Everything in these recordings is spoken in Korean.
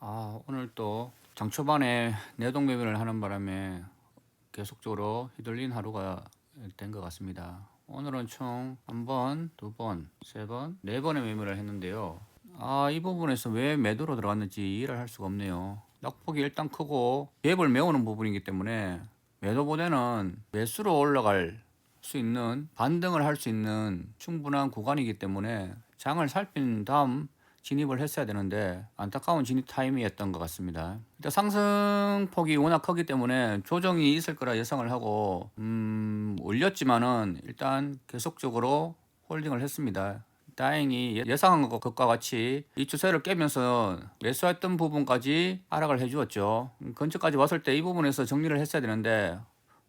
오늘 또 장 초반에 내동 매매를 하는 바람에 계속적으로 휘둘린 하루가 된 것 같습니다. 오늘은 총 한 번, 두 번, 세 번, 네 번의 매매를 했는데요. 이 부분에서 왜 매도로 들어갔는지 이해를 할 수가 없네요. 낙폭이 일단 크고 갭을 메우는 부분이기 때문에 매도보다는 매수로 올라갈 수 있는, 반등을 할 수 있는 충분한 구간이기 때문에 장을 살핀 다음 진입을 했어야 되는데 안타까운 진입 타이밍이었던 것 같습니다. 일단 상승폭이 워낙 크기 때문에 조정이 있을 거라 예상을 하고 올렸지만은 일단 계속적으로 홀딩을 했습니다. 다행히 예상한 것과 같이 이 추세를 깨면서 매수했던 부분까지 하락을 해주었죠. 근처까지 왔을 때 이 부분에서 정리를 했어야 되는데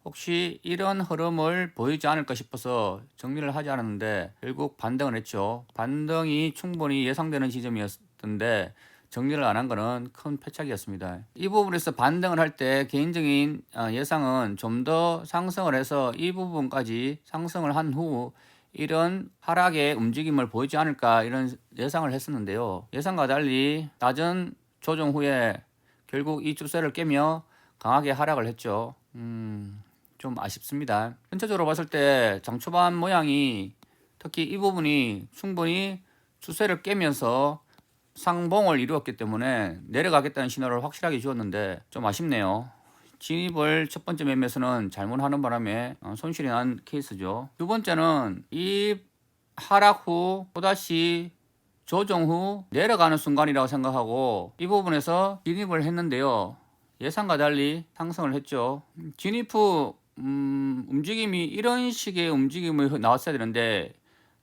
혹시 이런 흐름을 보이지 않을까 싶어서 정리를 하지 않았는데 결국 반등을 했죠. 반등이 충분히 예상되는 지점이었던데 정리를 안 한 거는 큰 패착이었습니다. 이 부분에서 반등을 할 때 개인적인 예상은 좀 더 상승을 해서 이 부분까지 상승을 한 후 이런 하락의 움직임을 보이지 않을까 이런 예상을 했었는데요. 예상과 달리 낮은 조정 후에 결국 이 추세를 깨며 강하게 하락을 했죠. 좀 아쉽습니다. 전체적으로 봤을 때 장 초반 모양이 특히 이 부분이 충분히 추세를 깨면서 상봉을 이루었기 때문에 내려가겠다는 신호를 확실하게 주었는데 좀 아쉽네요. 진입을 첫 번째 매매에서는 잘못하는 바람에 손실이 난 케이스죠. 두 번째는 이 하락 후 또다시 조정 후 내려가는 순간이라고 생각하고 이 부분에서 진입을 했는데요. 예상과 달리 상승을 했죠. 진입 후 움직임이 이런 식의 움직임이 나왔어야 되는데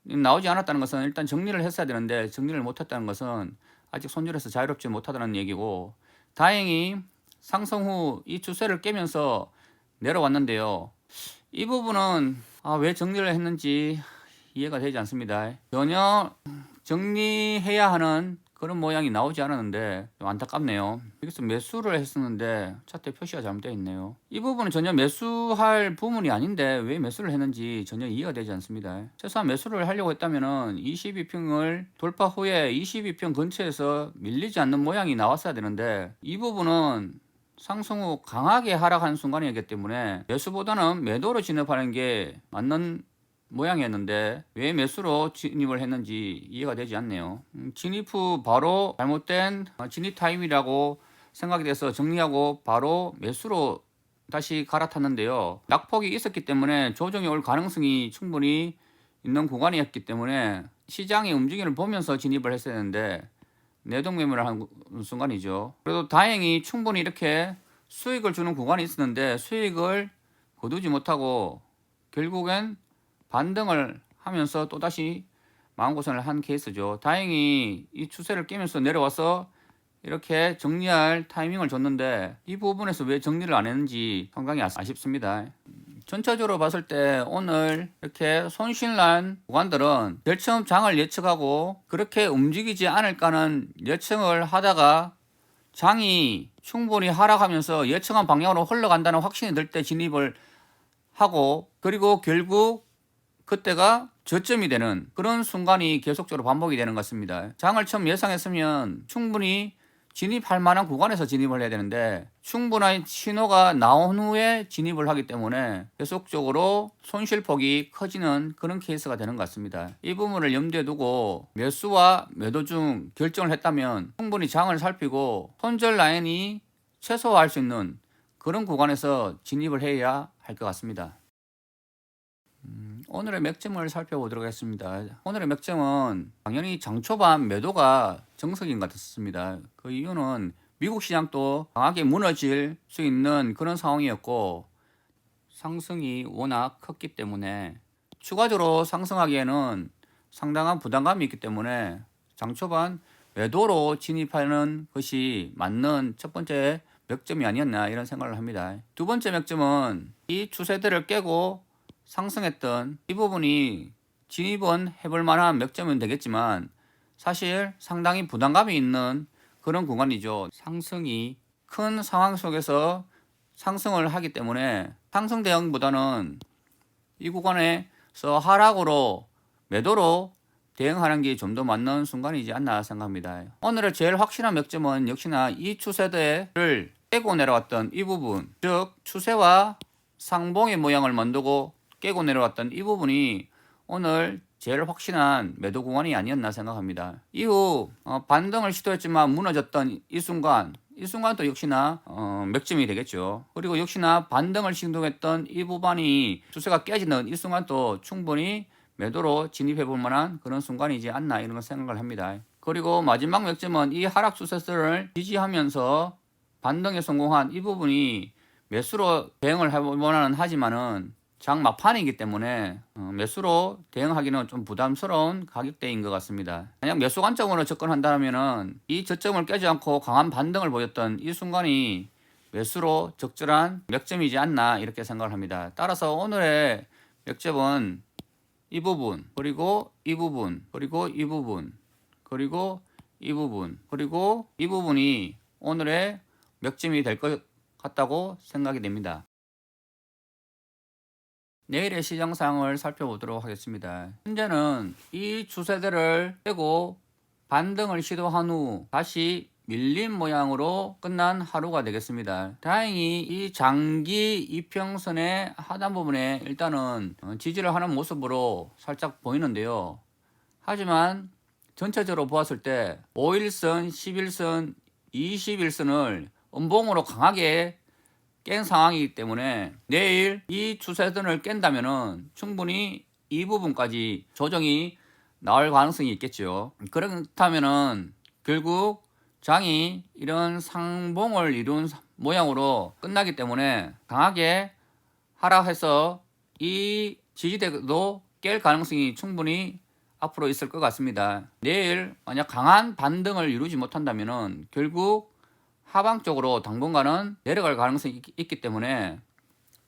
나오지 않았다는 것은 일단 정리를 했어야 되는데 정리를 못했다는 것은 아직 손절해서 자유롭지 못하다는 얘기고, 다행히 상승 후 이 추세를 깨면서 내려왔는데요. 이 부분은 왜 정리를 했는지 이해가 되지 않습니다. 전혀 정리해야 하는 그런 모양이 나오지 않았는데 좀 안타깝네요. 여기서 매수를 했었는데 차트 표시가 잘못되어 있네요. 이 부분은 전혀 매수할 부분이 아닌데 왜 매수를 했는지 전혀 이해가 되지 않습니다. 최소한 매수를 하려고 했다면은 22평을 돌파 후에 22평 근처에서 밀리지 않는 모양이 나왔어야 되는데 이 부분은 상승 후 강하게 하락한 순간이었기 때문에 매수보다는 매도로 진입하는 게 맞는 모양이었는데 왜 매수로 진입을 했는지 이해가 되지 않네요. 진입 후 바로 잘못된 진입 타임이라고 생각이 돼서 정리하고 바로 매수로 다시 갈아탔는데요. 낙폭이 있었기 때문에 조정이 올 가능성이 충분히 있는 구간이었기 때문에 시장의 움직임을 보면서 진입을 했어야 했는데 내동매매를 한 순간이죠. 그래도 다행히 충분히 이렇게 수익을 주는 구간이 있었는데 수익을 거두지 못하고 결국엔 반등을 하면서 또다시 마음고생을 한 케이스죠. 다행히 이 추세를 깨면서 내려와서 이렇게 정리할 타이밍을 줬는데 이 부분에서 왜 정리를 안 했는지 상당히 아쉽습니다. 전체적으로 봤을 때 오늘 이렇게 손실난 구간들은 제일 처음 장을 예측하고 그렇게 움직이지 않을까는 예측을 하다가 장이 충분히 하락하면서 예측한 방향으로 흘러간다는 확신이 들 때 진입을 하고, 그리고 결국 그때가 저점이 되는 그런 순간이 계속적으로 반복이 되는 것 같습니다. 장을 처음 예상했으면 충분히 진입할 만한 구간에서 진입을 해야 되는데 충분한 신호가 나온 후에 진입을 하기 때문에 계속적으로 손실폭이 커지는 그런 케이스가 되는 것 같습니다. 이 부분을 염두에 두고 매수와 매도 중 결정을 했다면 충분히 장을 살피고 손절 라인이 최소화할 수 있는 그런 구간에서 진입을 해야 할 것 같습니다. 오늘의 맥점을 살펴보도록 하겠습니다. 오늘의 맥점은 당연히 장초반 매도가 정석인 것 같습니다. 그 이유는 미국 시장도 강하게 무너질 수 있는 그런 상황이었고 상승이 워낙 컸기 때문에 추가적으로 상승하기에는 상당한 부담감이 있기 때문에 장초반 매도로 진입하는 것이 맞는 첫 번째 맥점이 아니었나 이런 생각을 합니다. 두 번째 맥점은 이 추세들을 깨고 상승했던 이 부분이 진입은 해볼 만한 맥점은 되겠지만 사실 상당히 부담감이 있는 그런 구간이죠. 상승이 큰 상황 속에서 상승을 하기 때문에 상승 대응보다는 이 구간에서 하락으로 매도로 대응하는 게 좀 더 맞는 순간이지 않나 생각합니다. 오늘의 제일 확실한 맥점은 역시나 이 추세대를 깨고 내려왔던 이 부분, 즉 추세와 상봉의 모양을 만들고 깨고 내려왔던 이 부분이 오늘 제일 확실한 매도 구간이 아니었나 생각합니다. 이후 반등을 시도했지만 무너졌던 이 순간도 역시나 맥점이 되겠죠. 그리고 역시나 반등을 시도했던 이 부분이 추세가 깨지는 이 순간도 충분히 매도로 진입해 볼 만한 그런 순간이지 않나 이런 생각을 합니다. 그리고 마지막 맥점은 이 하락 추세선을 지지하면서 반등에 성공한 이 부분이 매수로 대응을 해보는 하지만은 장 막판이기 때문에 매수로 대응하기는 좀 부담스러운 가격대인 것 같습니다. 만약 매수 관점으로 접근한다면은 이 저점을 깨지 않고 강한 반등을 보였던 이 순간이 매수로 적절한 맥점이지 않나 이렇게 생각을 합니다. 따라서 오늘의 맥점은 이 부분, 그리고 이 부분, 그리고 이 부분, 그리고 이 부분, 그리고 이 부분이 오늘의 맥점이 될 것 같다고 생각이 됩니다. 내일의 시장 상황을 살펴보도록 하겠습니다. 현재는 이 추세대를 깨고 반등을 시도한 후 다시 밀린 모양으로 끝난 하루가 되겠습니다. 다행히 이 장기 이평선의 하단 부분에 일단은 지지를 하는 모습으로 살짝 보이는데요. 하지만 전체적으로 보았을 때 5일선, 10일선, 20일선을 음봉으로 강하게 깬 상황이기 때문에 내일 이 추세선을 깬다면은 충분히 이 부분까지 조정이 나올 가능성이 있겠죠. 그렇다면은 결국 장이 이런 상봉을 이룬 모양으로 끝나기 때문에 강하게 하락해서 이 지지대도 깰 가능성이 충분히 앞으로 있을 것 같습니다. 내일 만약 강한 반등을 이루지 못한다면은 결국 하방 쪽으로 당분간은 내려갈 가능성이 있기 때문에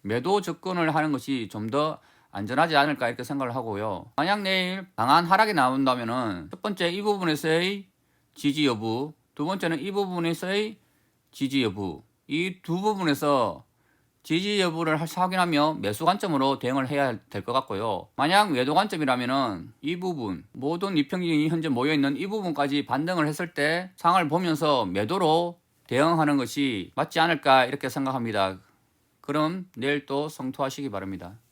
매도 접근을 하는 것이 좀 더 안전하지 않을까 이렇게 생각을 하고요. 만약 내일 강한 하락이 나온다면은 첫 번째 이 부분에서의 지지 여부, 두 번째는 이 부분에서의 지지 여부, 이 두 부분에서 지지 여부를 확인하며 매수 관점으로 대응을 해야 될 것 같고요. 만약 매도 관점이라면은 이 부분, 모든 이평균이 현재 모여있는 이 부분까지 반등을 했을 때 상을 보면서 매도로 대응하는 것이 맞지 않을까 이렇게 생각합니다. 그럼 내일 또 성투하시기 바랍니다.